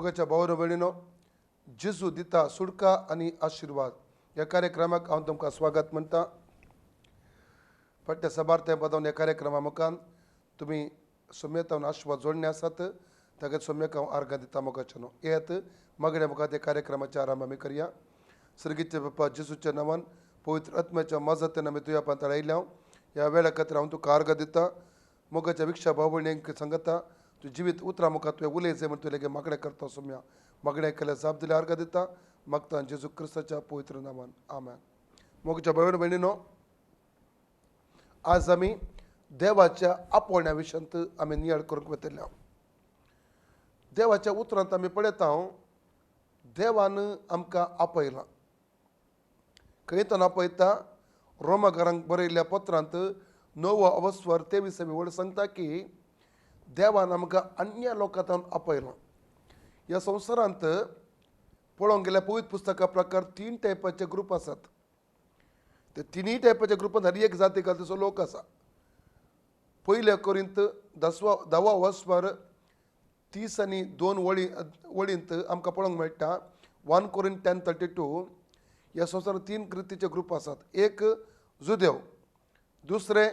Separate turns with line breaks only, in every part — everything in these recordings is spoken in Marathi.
मोगाच्या भाऊ भयणीनो, जेजू दिता सुडका आणि आशीर्वाद या कार्यक्रमाक हांव तुमकां स्वागत म्हणटा. पट्ट्या सबार पदावन ह्या कार्यक्रमा मुखान तुमी सोम्यतावन आशीर्वाद जोडणे आसात ताका सोम्यक हांव आर्गां दिता मोगाच्यानो. येत मागण्या मुखार त्या कार्यक्रमाचे आरंभ आमी करया. सर्गीचे बाप्पा जेजूच्या नांवान पवित्र आत्म्याच्या मजतीन आमी तुज्या पांतळ आयल्या. ह्या वेळा खातीर हांव तुका आर्गां दिता. मोगाच्या विक्षा भाव भयणींक सांगता तू जिवीत उतरा मुखार तुवें उलयचें म्हण तुवें मागणें करता सोम्या. मागणें केल्या जाप दिल्या आर्गां दिता मागता जेजू क्रिस्ताच्या पवित्र नांवान आमेन. मोगाच्या भाव भयणीनो, आज आमी देवाच्या आपोवण्या विशयांत आमी नियाळ करूंक वतल्या. देवाच्या उतरांत आमी पळयता देवान आमकां आपयलां. खंय तर आपयता रोमाकारांक बरयल्ल्या पत्रांत 9 अवस्वर 23 वड सांगता की देवान आमकां अन्य लोकांत आपयलां. ह्या संवसारांत पळोवंक गेल्यार पवित्र पुस्तका प्रकार 3 टायपाचे ग्रूप आसात. ते 3 टायपाच्या ग्रुपांत हर एक जाती घालतसो लोक आसा. पयल्या कोरिंत 10 अवस्वर 30 आनी 2 वळींत आमकां पळोवंक मेळटा 1 कोरिंथ 10:32 ह्या संवसारांत 3 रितीचे ग्रूप आसात. एक जुदेव, दुसरे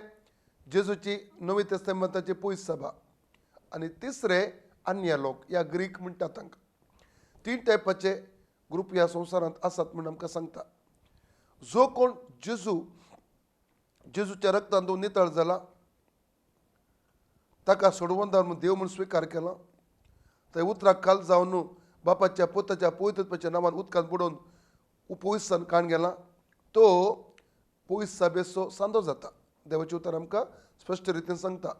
जेजूची नवी तेस्तामेंताची पयस सभा आनी तिसरे अन्य लोक या ग्रीक म्हणटात तांकां. 3 टायपाचे ग्रूप ह्या संवसारांत आसात म्हूण आमकां सांगता. जो कोण जेजूच्या रक्तान नितळ जाला ताका सोडवंदार म्हूण देव म्हूण स्विकार केला. थंय उतराक काल जावन बापाच्या पुताच्या पवित्रत्वाच्या नांवान उदकांत बुडोवन पयस सान काण गेला. तो पयस सभेचो सांदो जाता. देवाचें उतर आमकां स्पश्ट रितीन सांगता.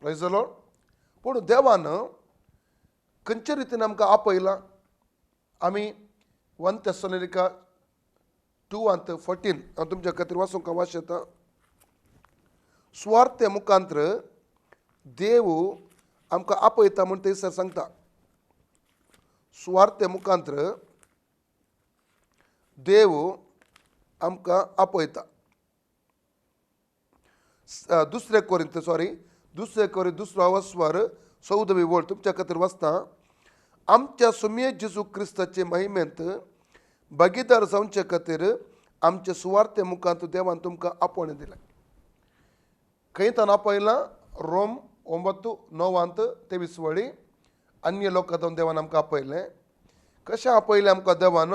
Praise the Lord. पूण देवान खंयचे रितीन आमकां आपयलां. आमी 1 थेसलोनिका 2:14 हांव तुमच्या खातीर वाचूंक वाचयता. स्वार्थे मुखांतर देव आमकां आपयता म्हूण थंयसर सांगता. स्वार्थे मुखांतर देव आमकां आपयता. दुसरे कोरिंथ 2 अवस्वर 14 वड तुमच्या खातीर वाचता. आमच्या सुमये जेजू क्रिस्ताचे महिमेंत भागीदार जावचे खातीर आमचे सुवार्थे मुखांत देवान तुमकां आपोवणें दिलें. खंय तान आपयलां रोम 9:9-23 वळी अन्य लोकांत देवान आमकां आपयलें. कशें आपयलें आमकां देवान?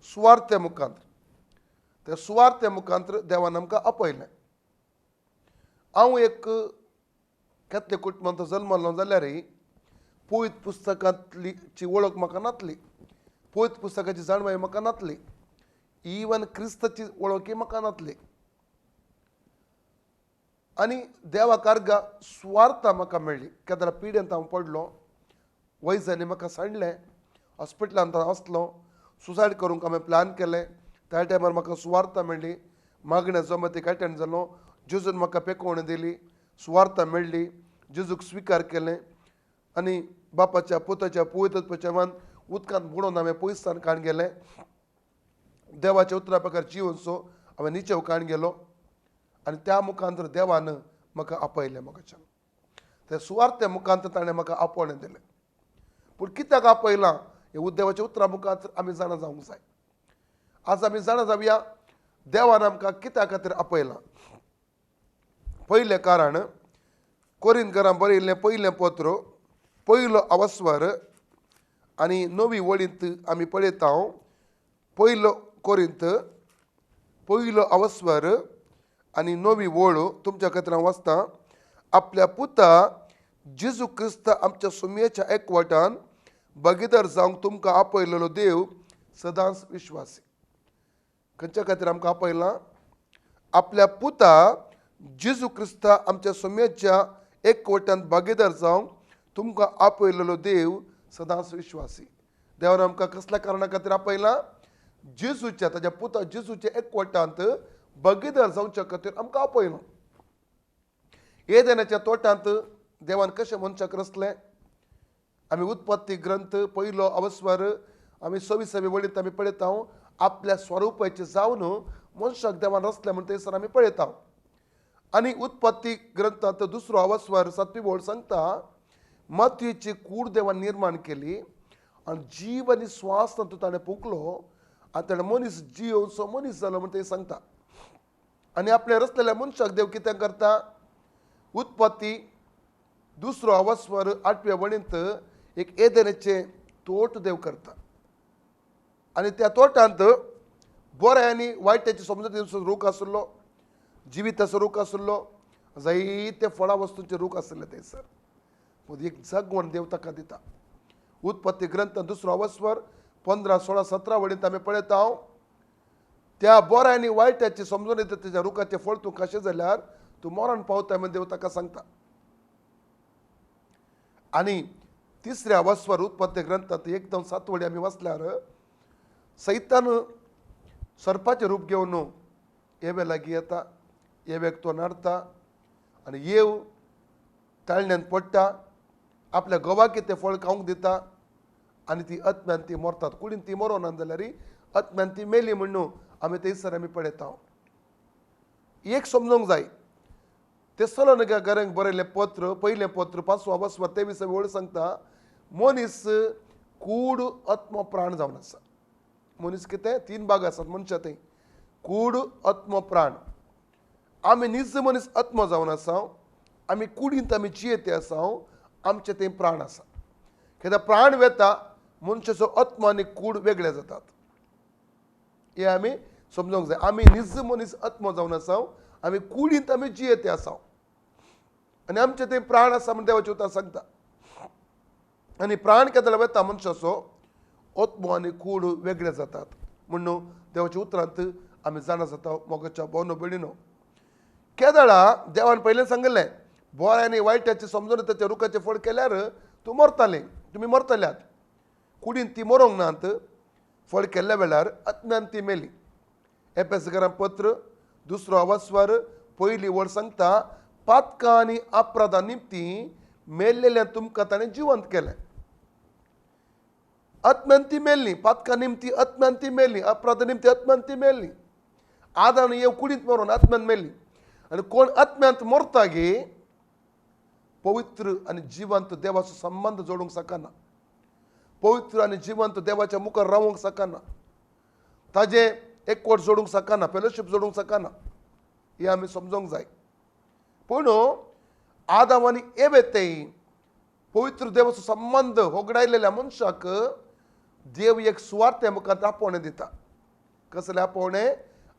सुवार्थे मुखांतर. त्या सुवार्थे मुखांतर देवान आमकां आपयलें. हांव एक कॅथलीक कुटुंबांत जल्मलो जाल्यार पवित्र पुस्तकांतलीची वळख म्हाका नासली. पवित्र पुस्तकाची जाणवाय म्हाका नासली. इवन क्रिस्ताची वळखी म्हाका नासली. आनी देवा कारगा स्वार्था म्हाका मेळ्ळी. केदार पिड्यांत हांव पडलो. वैजांनी म्हाका सांडलें. हॉस्पिटलांत हांव आसलो. सुसायड करूंक हांवें प्लॅन केलें. त्या टायमार म्हाका सुवार्था मेळ्ळी. मागण्या जमतीक अटेंड जालो. जेजून म्हाका पेकोवणी दिली. सुवार्था मेळ्ळी. जेजूक स्विकार केलें आनी बापाच्या पुताच्या पवित्रत्वाच्या नांवान उदकांत बुडोवन हांवें पयस सान काण गेलें. देवाच्या उतरा प्रकार जिवनसो हांवें निचेव काण गेलो आनी त्या मुखांतर देवान म्हाका आपयलें. म्हाका त्या सुवार्थे मुखांतर ताणें म्हाका आपोवणें दिलें. पूण कित्याक आपयलां हे देवाच्या उतरा मुखांतर आमी जाणा जावंक जाय. आज आमी जाणा जावया देवान आमकां कित्या खातीर आपयलां. पयलें कारण कोरिंथकारांक बरयल्लें पयलें पत्र 1 अवस्वर आनी 9 वळींत आमी पळयता. 1 कोरिंथ 1 अवस्वर आनी 9 वळ तुमच्या खातीर हांव वाचता. आपल्या पुता जेजू क्रिस्त आमच्या सुमयेच्या एकवटान भागीदार जावंक तुमकां आपयलेलो देव सदांच विश्वासी. खंयच्या खातीर आमकां आपयलां? आपल्या पुता जेजू क्रिस्ता आमच्या सुमयेच्या एकवटान भागीदार जावंक तुमकां आपयलेलो देव सदांच विश्वासी. देवान आमकां कसल्या कारणा खातीर आपयलां? जेजूच्या ताच्या पुता जेजूच्या एकवटांत भागीदार जावच्या खातीर आमकां आपयलां. येदेनाच्या तोट्यांत देवान कशें मनशाक रचलें? आमी उत्पत्ती ग्रंथ 1 अवस्वर आमी 26 वळींत आमी पळयता. आपल्या स्वरुपाचे जावन मनशाक देवान रचलें म्हण थंयसर आमी पळयता. आनी उत्पत्ती ग्रंथांत 2 अवस्वर 7 वळ सांगता मातयेची कूड देवान निर्माण केली आणि जीव आणि श्वास तातूंत ताणें फुंकलो आनी ताणें मनीस जीवचो मनीस जालो म्हण ते सांगता. आनी आपल्या रचलेल्या मनशाक देव कितें करता? उत्पत्ती 2 अवस्वर 8व्या वणींत एक एदेनाचे तोट देव करता. आनी त्या तोटांत बरें आनी वायटाची समजूतीचो रूख आशिल्लो, जिविताचो रूख आशिल्लो, जायते फळां वस्तूंचे रूख आशिल्ले थंयसर. पूण एक जगवण देव ताका दिता. उत्पत्ती ग्रंथ 2 अवस्वर 15, 16, 17 वडींत आमी पळयता त्या बऱ्या आनी वायटाची समजून येता तेच्या रुखाचे फळ तूं कशें जाल्यार तूं मरण पावता म्हण देव ताका सांगता. आनी 3 अवस्वर उत्पत्ती ग्रंथांत 1-7 वडी आमी वाचल्यार सैतान सर्पाचें रूप घेवन येवे लागीं येता, येवेक तो नडता आनी येव ताळण्यान पडटा, आपल्या घोवाक तें फळ खावंक दिता आनी ती आत्म्यान ती मरतात. कुडीन ती मरोना जाल्यार आत्म्यान ती मेली म्हणून आमी थंयसर आमी पळयता. एक समजूंक जाय तेसलोनिके घरांक बरयलें पत्र, पयलें पत्र 5 अवस्वर 23 वळ सांगता मनीस कूड आत्म प्राण जावन आसा. मनीस कितें 3 भाग आसात मनशा थंय, कूड आत्म प्राण. आमी निज मनीस आत्म जावन आसा, आमी कुडींत आमी जियेते आसा, आमचे थंय प्राण आसा. कित्याक प्राण वेता मनशाचो आत्म आनी कूड वेगळे जातात. हे आमी समजूंक जाय. आमी निज मनीस आत्म जावन आसा, आमी कुडींत आमी जियेते आसा आनी आमचे थंय प्राण आसा म्हण देवाचें उतर सांगता. आनी प्राण केन्ना वेता मनशाचो आत्म आनी कूड वेगळे जातात म्हणून देवाच्या उतरांत आमी जाणा जाता. मोगाच्या भावनो भयणीनो, केदळा देवान पयलें सांगलें बरें आनी वायटाची समजून येता त्या रुखाचें फळ केल्यार तूं मरतलें, तुमी मरतल्यात. कुडीन ती मरोंक नात, फळ केल्ल्या वेळार आत्म्यान ती मेली. एपेसकारां पत्र 2 अवस्वर 1 वळ सांगता पातकां आनी अपराधां निमती मेल्लेल्या तुमकां ताणें जिवंत केलें. आत्म्यान ती मेल्ली, पातकां निमती आत्म्यान ती मेल्ली, अपराधां निमती आत्म्यान ती मेल्ली. आदान येव कुडींत मरून आत्म्यान मेल्ली. आनी कोण आत्म्यांत मरता गे पवित्र आनी जिवंत देवाचो संबंध जोडूंक शकना, पवित्र आनी जिवंत देवाच्या मुखार रावूंक शकना, ताजे एकवट जोडूंक शकना, फेलोशीप जोडूंक शकना. हे आमी समजूंक जाय. पूण आदाम आनी एवे तेय पवित्र देवाचो संबंध होगडायलेल्या मनशाक देव एक सुवार्थ्या मुखांत आपोवणें दिता. कसलें आपोवणें?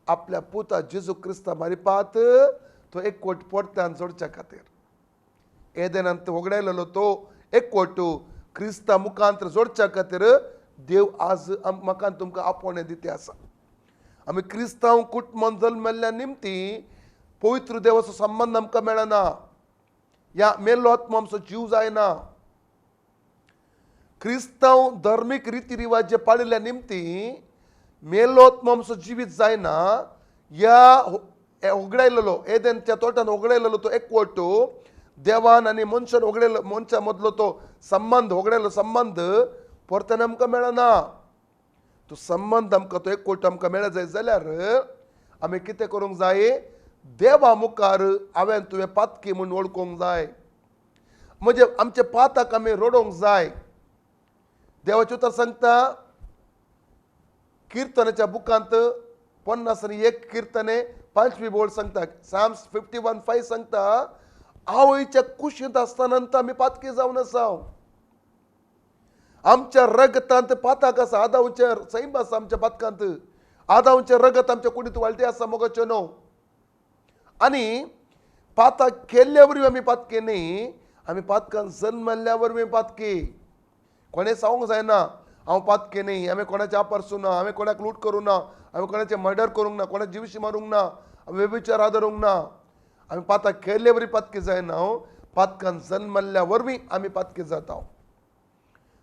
आपल्या पुता जेजू क्रिस्ता मारिपात तो एकवट परत्यान जोडच्या खातीर. एदेनांत होगडायलेलो तो एकवट क्रिस्ता मुखांत जोडच्या खातीर देव आज म्हाका तुमकां आपोवणें दिते आसा. आमी क्रिस्तांव कुटुंबांत जल्मेल्ल्या निमती पवित्र देवाचो संबंध आमकां मेळना. ह्या मेल्लो आत्मो आमचो जीव जायना. क्रिस्तांव धर्मीक रिती रिवाज जे पाळिल्ल्या निमती मेल्लो आत्मो आमचो जिवीत जायना. ह्या होगडायलेलो एदेनच्या तोटान होगडायलेलो तो एकवट देवान आनी मनशान होगडायलो मनशा मदलो तो संबंध होगडायलो संबंध परतून आमकां मेळना. तो संबंध आमकां तो एकवट आमकां मेळ जाय जाल्यार आमी कितें करूंक जाय? देवा मुखार हांवें तुवें पातकी म्हूण वळखूंक जाय. म्हणजे आमचे पाताक आमी रडोवंक जाय. देवाचें उतर सांगता किर्तनाच्या बुकांत 51 किर्तने 5वी बोल सांगता, साम्स 51:5 सांगता आवयच्या कुशींत आसतना आमी पातकी जावन आसा. आमच्या रगतांत पाताक आसा, आदांचे सैम आसा आमच्या पातकांत, आदांचे रगत आमच्या कुडींत वाळटे आसा मोगाचें न्हू. आनी पाताक केल्ल्या वरवीं आमी पातके न्ही, आमी पातकान जल्मल्ल्या वरवीं पातकी. कोणें सांगूंक जायना हांव पातके न्ही, हांवें कोणाचें आपर्सूं ना, हांवें कोणाक लूट करूं ना, हांवें कोणाचें मर्डर करूंक ना, कोणाचे जिवीशी मारूंक ना, व्यभिचार आदरूंक ना. आमी पाताक केल्ले वरवीं पातकी जायना, पातकान जल्मल्ल्या वरवीं आमी पातकी जाता.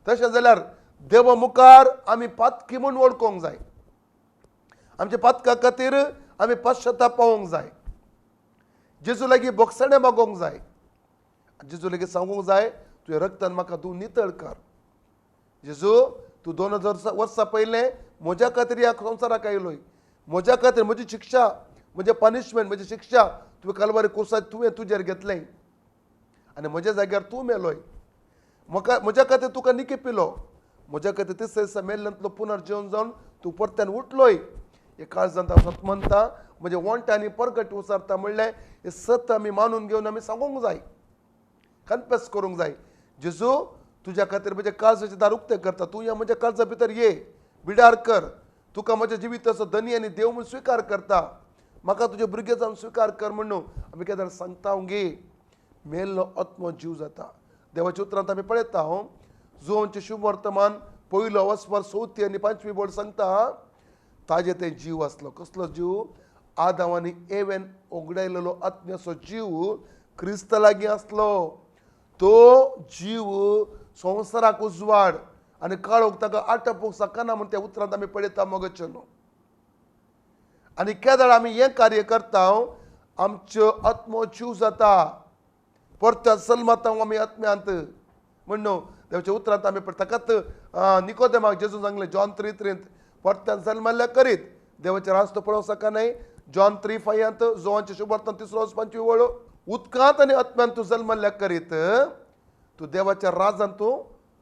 तशें जाल्यार देवा मुखार आमी पातकी म्हूण वळखूंक जाय. आमच्या पातका खातीर आमी पश्चाताप पावोंक जाय. जेजू लागीं बोगसणें मागोवंक जाय. जेजू लागीं सांगूंक जाय तुवें रगतान म्हाका तूं नितळ कर. जेजू तूं 2000 वर्सां पयलें म्हज्या खातीर ह्या संवसाराक आयलोय, म्हज्या खातीर म्हजी शिक्षा, म्हजें पनिशमेंट, म्हजी शिक्षा तुवें कलवारी कुर्सार तुवें तुजेर घेतलें आनी म्हज्या जाग्यार तूं मेलोय. म्हाका म्हज्या खातीर तुका निके पिलो, म्हज्या खातीर तिसऱ्या दिसा मेल्ल्यांतलो पुनर्जीवन जावन तूं परत्यान उठलोय. हे काळजांत हांव सत म्हणटा, म्हणजे वंट्यांनी परगट उसारता म्हणल्यार हे सत आमी मानून घेवन आमी सांगूंक जाय, कन्फेस करूंक जाय. जेजू तुज्या खातीर म्हजे काळजाचे दार उक्ते करता, तूं ह्या म्हज्या काळजा भितर ये, बिडार कर. तुका म्हज्या जिविताचो धनी आनी देव म्हूण स्विकार करता, म्हाका तुजे भुरगे जावन स्विकार कर म्हणून आमी केदार सांगता गे. मेल्लो आत्मो जीव जाता. देवाच्या उतरांत आमी पळयता जुवांचे शुभ वर्तमान पयलो अवस्वर 4 आनी 5 बोर्ड सांगता ताजे ते जीव आसलो. कसलो जीव? आदाम आनी एवेन ओगडायलेलो आत्म्याचो जीव क्रिस्त लागीं आसलो. तो जीव संवसाराक उजवाड आनी काळोख ताका आटोवंक शकना म्हूण त्या उतरांत आमी पळयता मोगचें न्हू. आनी केदार आमी हें कार्य करता, आमच्यो आत्मो जीव जाता, परत्या सलमता आमी आत्म्यांत म्हणून देवाच्या उतरांत आमी पळयता. ताकाच निकोदेमाक जेजू सांगलें जॉन 3:3 परत्यान जल्मल्ल्या करीत देवाचें रास्त पळोवंक शकनाय. जॉन 3:5 जोवांचे शुभ वर्तमान 3:5 वळो उदकांत आनी आत्म्यान तूं जल्मल्ल्या करीत तूं देवाच्या राजांत तूं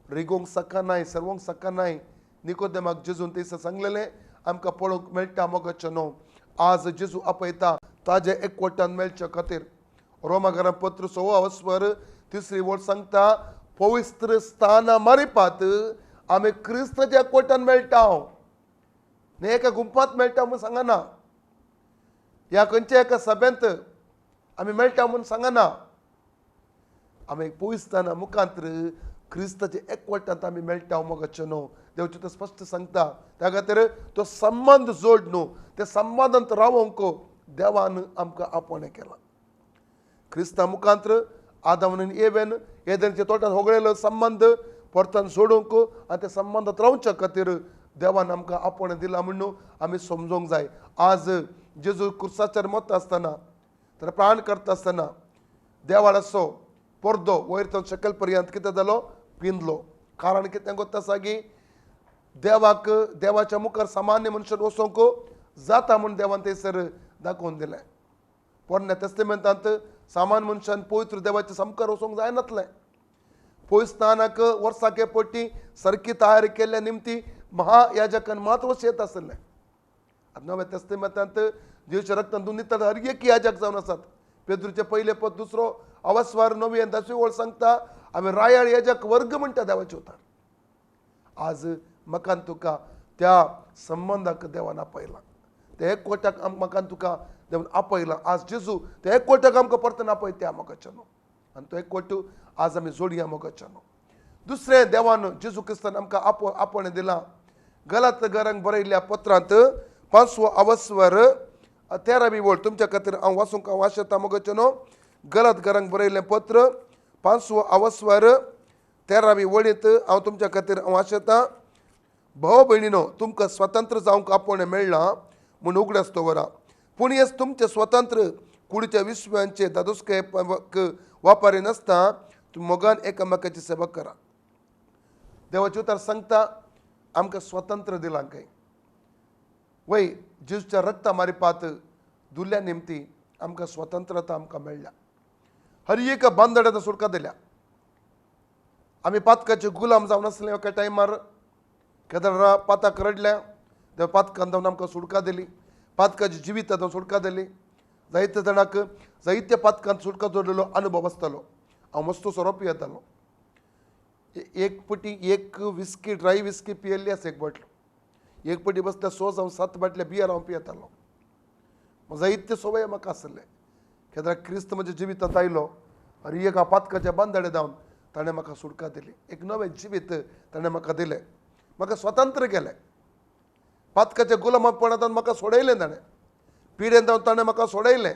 रिगोवंक शकनाय, सरवंक शकनाय. निकोदेमाक जेजून थंयसर सांगलेलें आमकां पळोवंक मेळटा मोगचें न्हू. आज जेजू आपयता ताजे एकवटान मेळचे खातीर. रोमाकारां पत्र 6 अवस्वर 3 वोट सांगता पवित्र स्थाना मारिपात आमी क्रिस्ताच्या एकवटान मेळटा. न्ही एका गुंपांत मेळटा म्हूण सांगना, ह्या खंयच्या एका सभेंत आमी मेळटा म्हूण सांगना. आमी पवित्र स्थाना मुखांतर क्रिस्ताच्या एकवटांत आमी मेळटा मोगचें न्हू. देवचें तें स्पश्ट सांगता. त्या खातीर तो संबंध जोड न्हू, ते संबंधांत रावंक देवान आमकां आपणे केला. क्रिस्ता मुखांतर आदाम आनी एवेन एदेनच्या तोट्यान होगळेलो संबंध परतान सोडूंक आनी त्या संबंधांत रावच्या खातीर देवान आमकां आपणे दिला म्हणून आमी समजूंक जाय. आज जेजू क्रुसाचेर मरता आसतना, तर प्राण करता आसतना देवाळाचो पर्दो वयर तो सकयल पर्यंत कितें जालो? पिंजलो. कारण कितें गोत्ता सागी देवाक देवाच्या मुखार सामान्य मनशान वचोंक जाता म्हूण देवान थंयसर दाखोवन दिलें. पोरण्या तेस्तेमेंतांत सामान्य मनशान पवित्र देवाच्या समकार वचोंक जायनासलें. पवित्र स्थानाक वर्साके पट्टी सारकी तयारी केल्ल्या निमती महायाजकान मात वचयत आसलें. आतां नव्या तेस्तेमेंतांत देवच्या रक्तान दोन नितळ हर एक याजक जावन आसात. पेद्रूचे पयले पद 2 अवस्वार 9 आनी 10 वळ सांगता आमी रायाळ याजक वर्ग म्हणटा देवाचे उतार. आज म्हाका तुका त्या संबंधाक देवान आपयला, त्या एकवटाक म्हाका तुका देवान आपयला. आज जेजू त्या एकवटाक आमकां परतून आपयता मोगाचें न्हू. आनी तो एकवट आज आमी जोडया मोगाचें न्हू. दुसरें देवान जेजू क्रिस्तान आमकां आपणे दिला. गलात घरांक बरयल्ल्या पत्रांत 5 अवस्वर 13 वळ तुमच्या खातीर हांव वाचूंक वाचता मोगाचें न्हू. गलात घरांक बरयल्लें पत्र 5 अवस्वर 13 वळींत हांव तुमच्या खातीर वाचता. भाव भयणीनो, तुमकां स्वतंत्र जावंक आपणे मेळ्ळां म्हूण उगडास दवरा. पूण हें तुमचें स्वतंत्र कुडीच्या विश्वांचे दादोसकायेक वापरी नासता. तुमी मोगान एकामेकाची सेवा करा. देवाचे उतार सांगता आमकां स्वतंत्र दिलां काय वय जेजूच्या रक्ता मारिपात दुल्ल्या निमती आमकां स्वतंत्रता आमकां मेळ्ळ्या. हर एक बांदड्यान सुटका दिल्या. आमी पातकाचे गुलाम जावन आसले एका टायमार. केदार पाताक रडल्या, देव पातकान जावन आमकां सुटका दिली. पातकाची जिवितांत सुटका दिली. जायते जाणांक जायत्या पातकांत सुटका जोडलेलो अनुभव आसतलो. हांव मस्तो सोरो पियेतालो. एक पटी एक विस्की ड्राय विस्की पियेल्ली आसा एक बाटलो. एक पटी बसल्या 6 जावं 7 बाटल्या बियर हांव पियेतालो. जायते सवय म्हाका आसले. केदार क्रिस्त म्हज्या जिवितांत आयलो आनी एक पातकाच्या बांदडे जावन ताणें म्हाका सुटका दिली. एक नवें जिवीत ताणें म्हाका दिलें. म्हाका स्वतंत्र केलें. पातकाच्या गुलामापणांतल्यान म्हाका सोडयलें ताणें. पिडेन जावन ताणें म्हाका सोडयलें.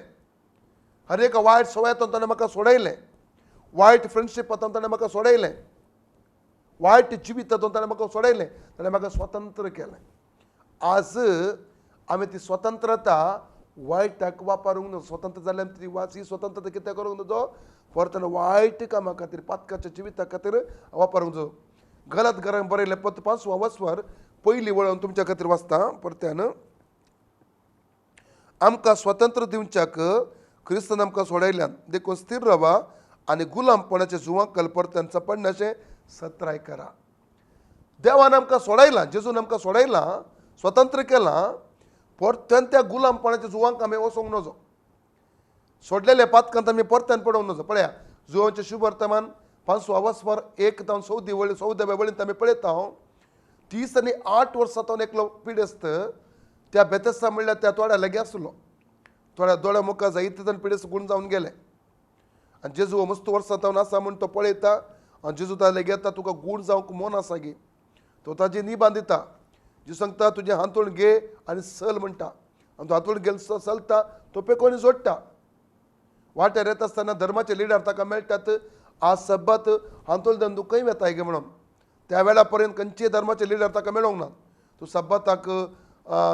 हर एक वायट सवयातून ताणें म्हाका सोडयलें. वायट फ्रेंडशिपांतून ताणें म्हाका सोडयलें. वायट जिवितांतून ताणें म्हाका सोडयलें. ताणें म्हाका स्वतंत्र केलें. आज आमी ती स्वतंत्रता वायटाक वापरूंक न्हू. स्वतंत्र जाल्यार ती ही स्वतंत्रता कितें करूंक नजो परतून वायट कामां खातीर पातकाच्या जिविता खातीर वापरूंक जाय. गलत घरांक बरयलें पत्र 5 अवस्वर पयली वळोवन तुमच्या खातीर वाचता परत्यान. आमकां स्वतंत्र दिवच्याक क्रिस्तान आमकां सोडयल्यान देखून स्थिर रावा आनी गुलामपणाच्या जुवांक परत्यान चपडनाशें सत्राय करा. देवान आमकां सोडायला, जेजून आमकां सोडायला, स्वतंत्र केला, परत्यान त्या गुलामपणाच्या जुवांक आमी वचोंक नजो. सोडलेल्या पातकांत आमी परत्यान पडोवंक नजो. पळया, जुवांचें शुभ वर्तमान 5 वस्पर 1 तावन 14व्या वळींत आमी पळयता 30 आनी 8 वर्सां तावन एकलो पिडेस्त त्या बेतेस्ता म्हणल्यार त्या थोड्या लागीं आसलो. थोड्या दोळ्या मुखार जायते जण पिडेस्त गुण जावन गेले. आनी जेजू मस्त वर्सां तावन आसा म्हूण तो पळयता आनी जेजू ताले घेता, तुका गूण जावंक मोन आसा गे. तो ताजी न्ही बांदिता. जेजू सांगता तुजें हांतूण घे आनी सल म्हणटा. आनी तो हांतूण गेल चलता, तो पेकोनी जोडटा. वाट्यार येता आसतना धर्माचे लिडर ताका मेळटात, आज सब्बत हांतूल देवन खंय वेताय गे म्हणून. त्या वेळा पर्यंत खंयचे धर्माचे लिडर ताका मेळोंक ना. तूं सब्बताक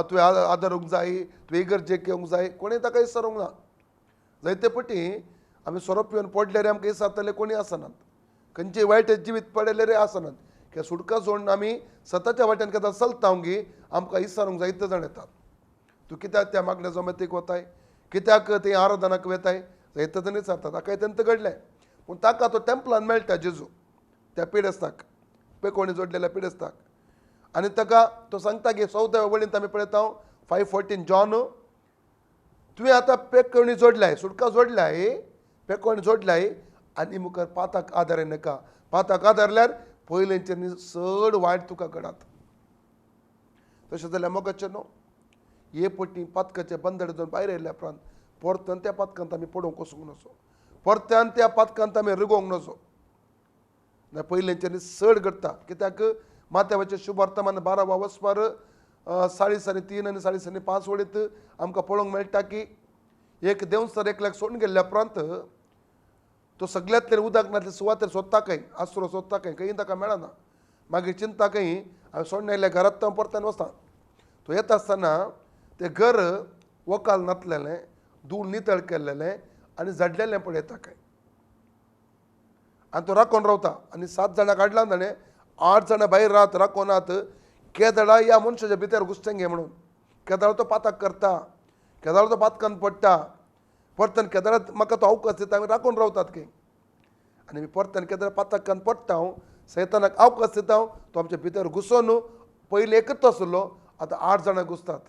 तुवें आदारूंक जाय, तुवें इगर्जेक येवंक जाय, कोणें ताका विचारूंक ना. जायते पटी आमी सोरोप येवन पडल्यार आमकां विचारतले कोणी आसनात. खंयचे वायट जिवीत पडलेले आसनात. कित्याक सुडका जोडून आमी सताच्या वाट्यान केन्ना चलता गे आमकां विचारूंक जायते जाण येतात. तूं कित्याक त्या मागण्या जमेतीक वताय, कित्याक ते आराधनाक वेताय, जायते जण विचारतात. ताका तेंत घडलें. पूण ताका तो टेंपलान मेळटा जेजू त्या पिडेस्ताक, पेकोणी जोडलेल्या पिडेस्ताक. आनी ताका तो सांगता की 14व्या वळींत आमी पळयता 5:14 जॉन, तुवें आतां पेकोणी जोडल्याय, सुडका जोडल्याय, पेकोणी जोडल्याय आनी मुखार पाताक आदार नाका. पाताक आदारल्यार पयलींचे चड वायट तुका घडात. तशें जाल्यार मोगाचें न्हू. हे पटी पातकाचे बंदड जावन भायर येयल्या उपरांत परतून त्या पातकांत आमी पडोवंक वचूंक नजो. परत्यान त्या पातकांत आमी रिगोवंक नजो. पयलींच्यानी चड घडटा. कित्याक माथ्यावाचें शुभ वर्तमान 12 वस्पर 3:3 आनी 5:5 वळींत आमकां पळोवंक मेळटा की एक देंवसर एकल्याक सोडून गेल्ल्या उपरांत तो सगळ्यांतले उदकांतले सुवातेर सोदताकय, आसरो सोदताकय, खंय ताका मेळना. मागीर चिंताकय हांवें सोडून आयल्या घरांत तो परतून वता. तो येता आसतना तें घर वकाल नातलेलें, धूळ नितळ केल्लेलें आनी झडलेलें पळयता काय. आनी तो राखोन रावता. आनी 7 जाणां काडला ताणें, 8 जाणां भायर रात राखोनात. केदळा ह्या मनशाच्या भितर घुसचें घे म्हणून. केदळा तो पाताक करता, केदळा तो पातकान पडटा. परतन केदळात म्हाका तो अवकाश दिता, आमी राखून रावतात खंय. आनी आमी परतन केदळा पाताकान पडटा, सैतानाक अवकाश दिता, तो आमच्या भितर घुसोन पयलीं एकच आसलो, आतां 8 जाणां घुसतात.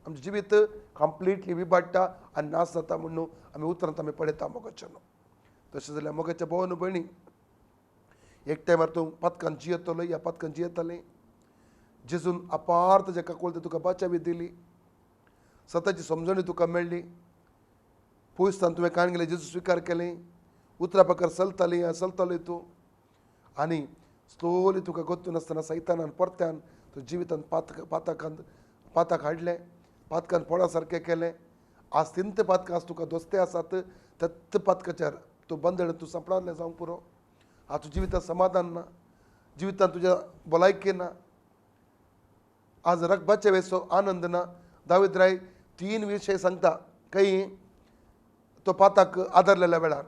आमचें जिवीत कंप्लिटली विबाडटा आनी नाश जाता म्हणून आमी उतरांत आमी पळयता मोगाचें न्हू. तशें जाल्यार मोगाच्या भोवन भयणी, एक टायमार तूं पातकान जियेतलो, ह्या पातकान जियेतलें. जेजून अपार ताच्या काकूळ तुका बाचावी दिली, स्वताची समजणी तुका मेळ्ळी. पुयस्तान तुवें काण गेलें, जेजू स्विकार केलें, उतरा प्रकार चलताली तूं. आनी स्लोली तुका गोतून आसतना सैतानान परत्यान तुज्या जिवितांत पाताक हाडलें, पातकान पडा सारकें केलें. आज 3 पातकां आज तुका दोस्ते आसात, त्या पातकाचेर तूं बंदड तूं सांपडावलें जावंक पुरो. आज तुज्या जिवितांत समाधान ना, जिवितांत तुज्या भलायकी ना, आज रगबाचे वेसो आनंद ना. दावीद राय 3 विशय सांगता. खंय तो पाताक आदारलेल्या वेळार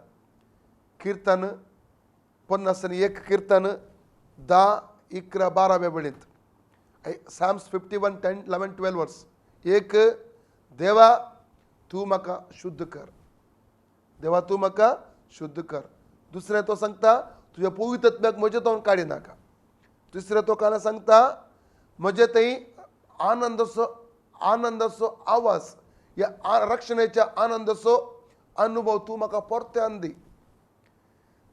किर्तन 51 किर्तन 10, 11, 12 वळींत, Psalms 51, 10, 11, 12 वर्स. एक, देवा तूं म्हाका शुद्ध कर, देवा तूं म्हाका शुद्ध कर. दुसरें तो सांगता तुज्या पवित्रत्म्याक म्हजे तोंड काडी नाका. तिसरें तो काना सांगता म्हजे थंय आनंदाचो आवाज, या रक्षणेच्या आनंदाचो अनुभव तूं म्हाका परत्यान दी.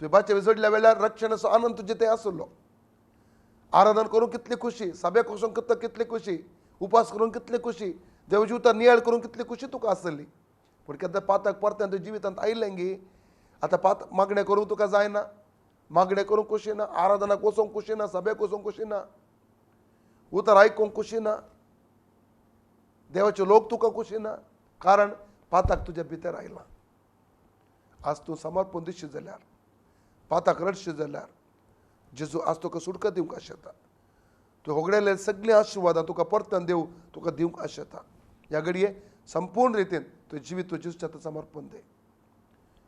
तुवें बाचे विसरल्या वेळार रक्षणाचो आनंद तुजे थंय आसलो. आराधन करून कितली खुशी, सभेक वचूंक कितली खुशी, उपास करून कितली खुशी, देवजिवतां नियाळ करून कितली खुशी तुका आसली. पूण केन्ना पाताक परत्यान तुज्या जिवितांत आयलें गे, आतां पात मागणें करूंक तुका जायना, मागणें करूंक खुशी ना, आराधनाक वचोंक खुशी ना, सभेक वचोंक खुशी ना, उतर आयकूंक खुशी ना, देवाचे लोक तुका खुशी ना, कारण पाताक तुज्या भितर आयला. आज तूं समर्पण दिशी जाल्यार, पाताक रडशी जाल्यार जेजू आज तुका सुटका दिवंक आशेता. तूं होगडलेले सगळीं आशिर्वादां तुका परतन देव तुका दिवंक आशेता. ह्या घडये संपूर्ण रितीन तुजें जिवीत तूं जेजूच्या समर्पण दे.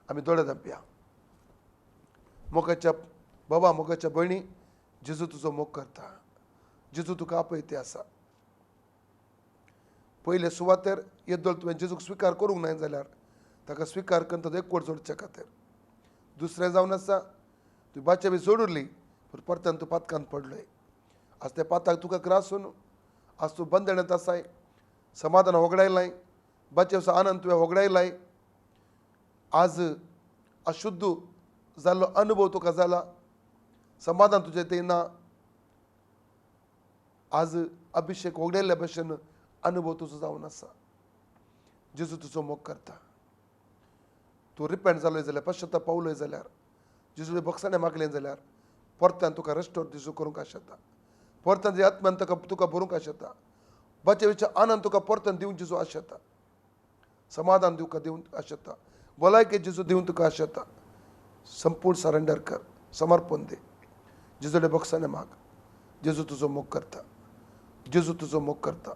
आमी दोळे धांपया. मोगाच्या बाबा, मोगाच्या भयणी, जेजू तुजो मोग करता. जेजू तुका आपयते आसा. पयले सुवातेर येद्दोळ तुवें जेजूक स्विकार करूंक ना जाल्यार ताका स्विकार करता एकवट जोडचे खातीर. दुसरें जावन आसा तुवें बाचे बी जोडुरली, परतन तूं पातकांत पडलोय. आज त्या पाताक तुका ग्रासून आज तूं बंदण्यात आसाय. समाधान होगडायलाय. बचेवचो आनंद तुवें होगडायलाय. आज अशुद्ध जाल्लो अनुभव तुका जाला. समाधान तुजें तें ना. आज अभिषेक होगडायल्ल्या भशेन अनुभव तुजो जावन आसा. जेजू तुजो मोग करता. तूं रिपेंट जालोय जाल्यार पश्चाताप पावलोय जाल्यार जेजूचे बक्षाणें मागलें जाल्यार परत्यान तुका रेस्टोर जेजू करूंक आशेता. परतन जे आत्म्यान तुका भरूंक आशेता. बचेवचो आनंद तुका परतन दिवंक जेजू आशेता. समाधान तुका दिवंक आशेता. भलायकी जेजू दिवंक तुका आशेता. संपूर्ण सरेंडर कर. समर्पण दे. जेजूचे बक्षाणें माग. जेजू तुजो मोग करता. जेजू तुजो मोग करता.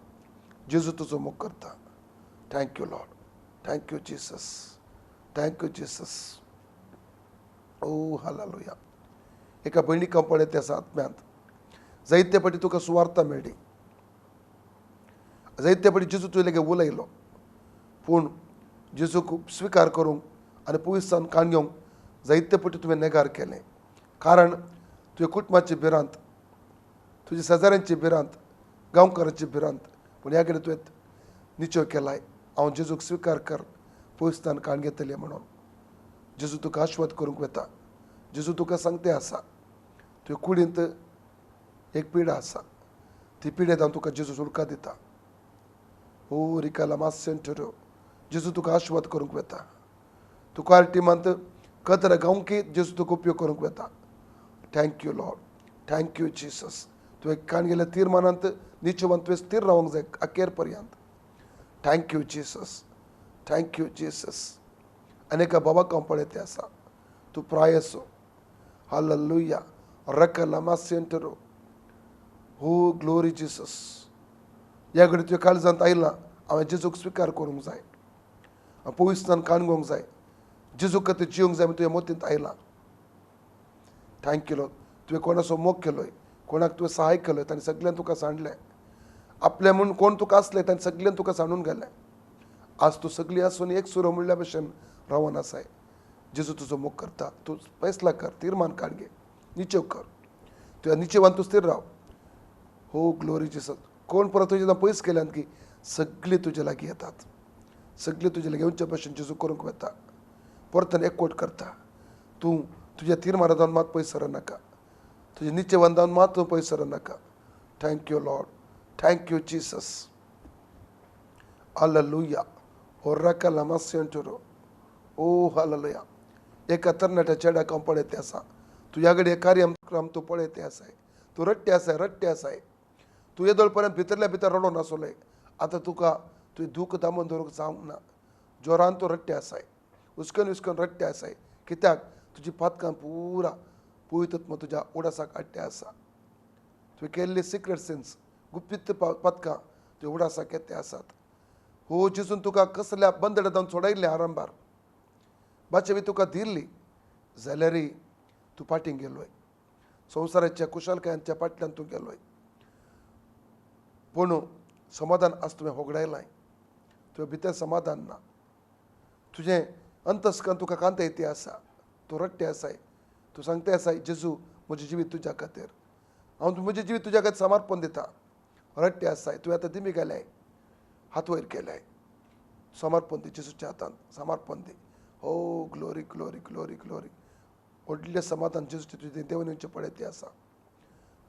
जेजू तुजो मोग करता. Thank you Lord. Thank you Jesus. Thank you Jesus. ओ हालेलुया. एका भयणीक हांव पळयता आसा आत्म्यांत. जायते फाटी तुका सुवार्ता मेळ्ळी. जायते फाटी जेजू तुजे लागीं उलयलो. पूण जेजूक स्विकार करूंक आनी पवित्रान काण घेवंक जायते फाटी तुवें नेगार केलें. कारण तुज्या कुटुंबाची भिरांत, तुज्या शेजाऱ्यांची भिरांत, गांवकारांची भिरांत. पूण ह्या घडये तुवें निश्चय केलाय हांव जेजूक स्विकार कर पवित्रान काण घेतलें म्हणून. जेजू तुका आस्वाद करूंक वता. जेजू तुका सांगते आसा तुवें कुडींत एक पिडा आसा. ती पिडेंत हांव तुका जेजू सुटका दिता. ओ रिकाला मासेंटरो. जेजू तुका आस्वाद करूंक वता. तुका टिमांत कदर गावंकी जेजू तुका उपयोग करूंक वता. Thank you Lord. Thank you Jesus. तुवें काण गेल्या तीर्मानांत निश्चयवान तुवें स्थिर रावंक जाय अखेर पर्यंत. Thank you Jesus. Thank you Jesus. अनेका बाबाक हांव पळयता आसा. तूं प्रायसो. हालेलुया. रकला मासेंटरो. हो ग्लोरी जीसस. ह्या घडी तुवें काळजांत आयलां हांवें जेजूक स्विकार करूंक जाय. हांव पवित्रान काण घेवंक जाय. जेजू खातीर जिवंक जाय म्हूण तुवें मोतींत आयलां. Thank you Lord. तुवें कोणाचो मोग केलोय. कोणाक तुवें सहाय केलोय तांणी सगळ्यांक तुका सांडलें. आपले म्हूण कोण तुका आसले तांणी सगळ्यांक तुका सांडून गेले. आज तूं सगळीं आसून एक सुरो म्हणल्या भशेन रावन आसाय. जेजू तुजो मोग करता. तूं फैसला कर. तीर्मान काड घे. निश्चय कर. तुवें निश्चयवान तूं स्थिर राव. हो ग्लोरी जीसस. कोण परत तुजें पयस केल्यान की सगळीं तुजे लागीं येतात. सगळीं तुजे लागीं येवचे भशेन जेजू करूंक वता. परतन एकवट करता. तूं तुज्या तीर्मानांत मात पयस सर नाका. तुज्या निश्चयवादान मात तूं पयस सर नाका. Thank you Lord. Thank you Jesus. Hallelujah. ओ रकाला मासेंटरो. ओ हालेलुया. एका तरणाट्या चेड्याक हांव पळयता आसा. तूं ह्या घडये कार्यक्रम तूं पळयता आसाय. तूं रडटे आसाय. रडटे आसाय. तूं येदोळ पर्यंत भितरल्या भितर रडोन आसलोय. आतां तुका तुवें दूख दामून दवरूंक जावंक ना. जोरान तूं रडटे आसाय. हुस्कन हुस्कन रडटे आसाय. कित्याक तुजी पातकां पुरा पवित्रत्व तुज्या उडासाक हाडटे आसा. तुवें केल्ली सिक्रेट सिन्स गुप्त पातकां तुवें उडासाक येते आसात. हो जेजून तुका कसल्या बंदडांत सोडयल्लें आरंभार. बाचेवी तुका दिल्ली जाल्यारय तूं फाटीं गेलोय. संवसाराच्या कुशलकायांच्या फाटल्यान तूं गेलोय. पूण समाधान आज तुवें होगडायलाय. तुवें भितर समाधान ना. तुजें अंतस्कन तुका कांत येते आसा. तूं रडटे आसाय. तूं सांगते आसाय जेजू म्हजें जिवीत तुज्या खातीर. हांव म्हजें जिवीत तुज्या खातीर समर्पण दिता. रडटे आसाय. तुवें आतां दिमी गेल्याय. हात वयर केल्याय. समर्पण दी जेजूच्या हातांत. समर्पण दी. ओ ग्लोरी ग्लोरी ग्लोरी ग्लोरी. व्हडलें समाधान जेजूचें तुजें देंवन येवचें पळयते आसा.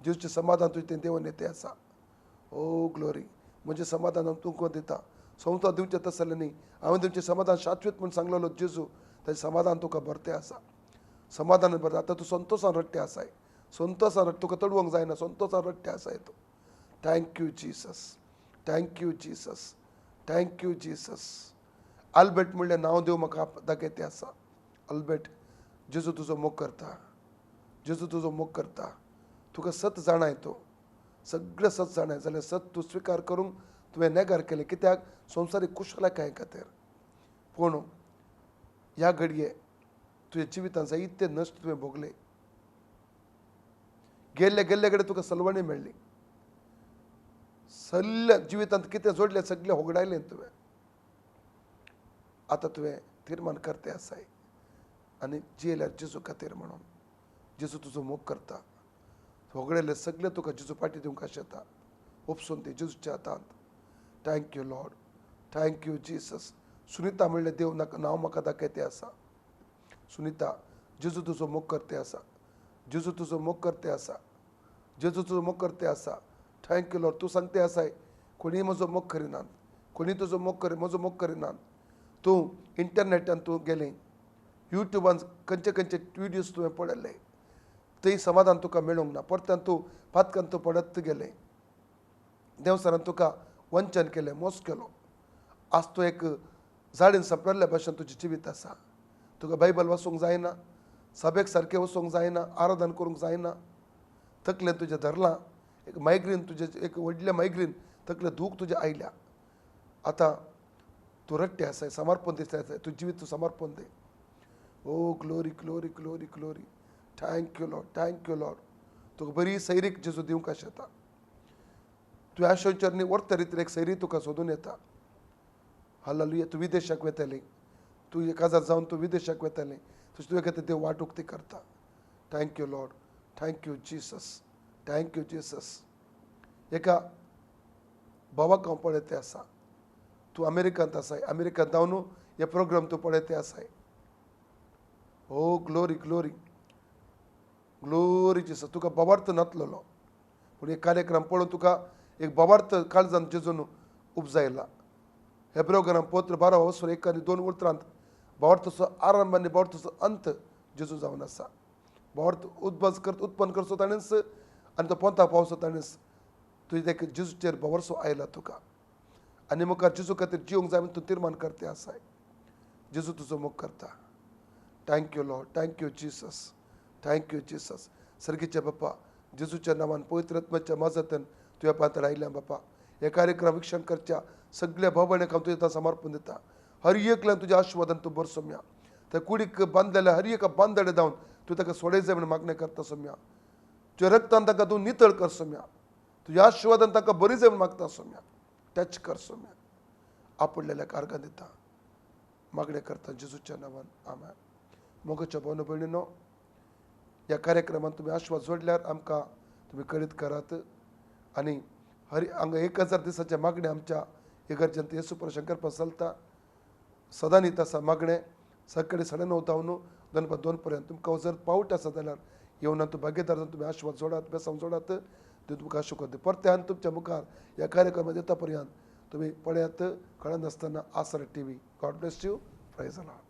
जेजूचें समाधान तुजें देंवन येते आसा. ओ ग्लोरी. म्हजें समाधान हांव तुमकां दिता. संवसार दिवचें तसलें न्ही. हांवें तुमचें समाधान शाश्वत म्हूण सांगलेलो जेजू ताचें समाधान तुका भरतें आसा. समाधान भरता. आतां तूं संतोशान रडटे आसाय. संतोशान रड. तुका तडवंक जायना. संतोशान रडटे आसाय तूं. Thank you Jesus. Thank you Jesus. Thank you Jesus. Albert म्हणलें नांव देव म्हाका दाखयतें आसा. अल्बर्ट जेजू तुजो मोग करता. जेजू तुजो मोग करता. तुका सत जाणाय तूं. सगळें सत जाणाय जाल्यार सत तूं स्विकार करूंक तुवें नेगार केलें. कित्याक संवसारीक कुशलकाये खातीर. पूण ह्या घडये तुज्या जिवितांत जायते नश्ट तुवें भोगले. गेल्ले गेल्ले कडेन तुका सलवणी मेळ्ळी. सगळ्या जिवितांत कितें जोडलें सगळें होगडायलें तुवें. आतां तुवें तीर्मान करते आसाय. आनी जियेल्यार जेजू खातीर म्हणून. जेजू तुजो मोग करता. सगळेले सगळे तुका जेजू पाटी दिवंक शेता उपसून ती जेजूच्या हातांत. Thank you Lord, thank you Jesus. Sunita म्हणले देव नांव म्हाका दाखयते आसा. सुनीता, जेजू तुजो मोग करते आसा. जेजू तुजो मोग करते आसा. जेजू तुजो मोग करते आसा. Thank you Lord. तूं सांगते आसाय कोणी म्हजो मोग करिनात, कोणी तुजो मोग म्हजो मोग करिनात. तूं इंटरनेटान तूं गेलें, युट्यूबान खंयचे खंयचे विडियोज तुवें पळयले, थंय समाधान तुका मेळूंक ना. परत्यान तूं पातकान तूं पडत गेलें. देवसरान तुका वंचन केलें, मोस केलो. आज तूं एक झाडीन संपलेल्या भाशेन तुजें जिवीत आसा. तुका बायबल वाचूंक जायना, सभेक सारकें वचूंक जायना, आराधन करूंक जायना. तकलें तुजें धरलां, एक मायग्रेन तुजें, एक व्हडलें मायग्रेन, तकलें दूख तुजें आयल्या. आतां तूं रडटे आसाय, समर्पण दिसता आसाय, तुजें जिवीत तूं समर्पण दे. ओ glory glory glory glory. Thank you Lord, thank you Lord. तुका बरी सैरीक जेजू दिवंक शेता. तुवें आशोचरणी वर्त रितीन एक सैरी तुका सोदून येता. हालेलुया. तूं विदेशाक वेतलें, तूं एक हजार जावन तूं विदेशाक वेतलें, तशें तुवें खातीर देव वाट उक्ती करता. Thank you Lord, thank you Jesus, thank you Jesus. एका भावाक हांव पळयते आसा. तूं अमेरिकांत आसाय, अमेरिकांत जावन हे प्रोग्राम तूं पळयते आसाय. ओ ग्लोरी ग्लोरी ग्लोरी जीसस. तुका बाबार्थ नातलोलो, पूण हे कार्यक्रम पळोवन तुका एक बाबार्थ काळजान जेजून उपजायला. हे प्रोग्राम पवित्र 12 वचून 1 आनी 2 उतरांत भावार्थाचो आरंभ आनी भावार्थाचो अंत जेजू जावन आसा. भावार्थ उत्पन्न करचो ताणेंच आनी तो पोंता पावचो ताणेंच. तुजे एक जेजूचेर भरवंसो आयला तुका, आनी मुखार जेजू खातीर जिवंक जाय म्हूण तूं तीर्मान करते आसाय. जेजू तुजो मोग करता. Thank you Lord, thank you Jesus, thank you Jesus. सर्गीचे बाप्पा, जेजूच्या नांवान पवित्र आत्म्याच्या मजतान तुवें पातळ आयल्या बाप्पा. हे कार्यक्रम विक्षण करच्या सगळ्या भाव भयणांक हांव तुजें समर्पण दिता. हर एकल्यान तुजें आशिर्वादान तूं भर सोम्या. त्या कुडीक बांदलेल्या हर एका बांदडे जावन तूं ताका सोडय जाय म्हणून मागणें करता सोम्या. तुज्या रक्तान ताका तूं नितळ कर सोम्या. तुज्या आशिर्वादान ताका बरी जाय म्हणून मागता सोम्या. टच कर सोम्या. आपडलेल्या कारगां दिता, मागणें करता जेजूच्या नांवान. आमेन. मोगाच्या भावनो भयणीनो, ह्या कार्यक्रमांत तुमी आशिर्वाद जोडल्यार आमकां तुमी कळीत करात. आनी हांगा 1000 दिसाचे मागणें आमच्या इगर्जेंत येसू प्रसंग करपाक चलता. सदां न्हीद आसा मागणें सकाळीं 9:30 जावन 2 पर्यंत. तुमकां जर पावट आसा जाल्यार येवन तूं भागीदार जावन तुमी आशिर्वाद जोडात, बेसांव जोडात. देव तुमकां आशिर्वाद दी. परत्यान तुमच्या मुखार ह्या कार्यक्रमात येता पर्यंत तुमी पळयात कळनासतना आसरा TV. God bless you. Praise the Lord.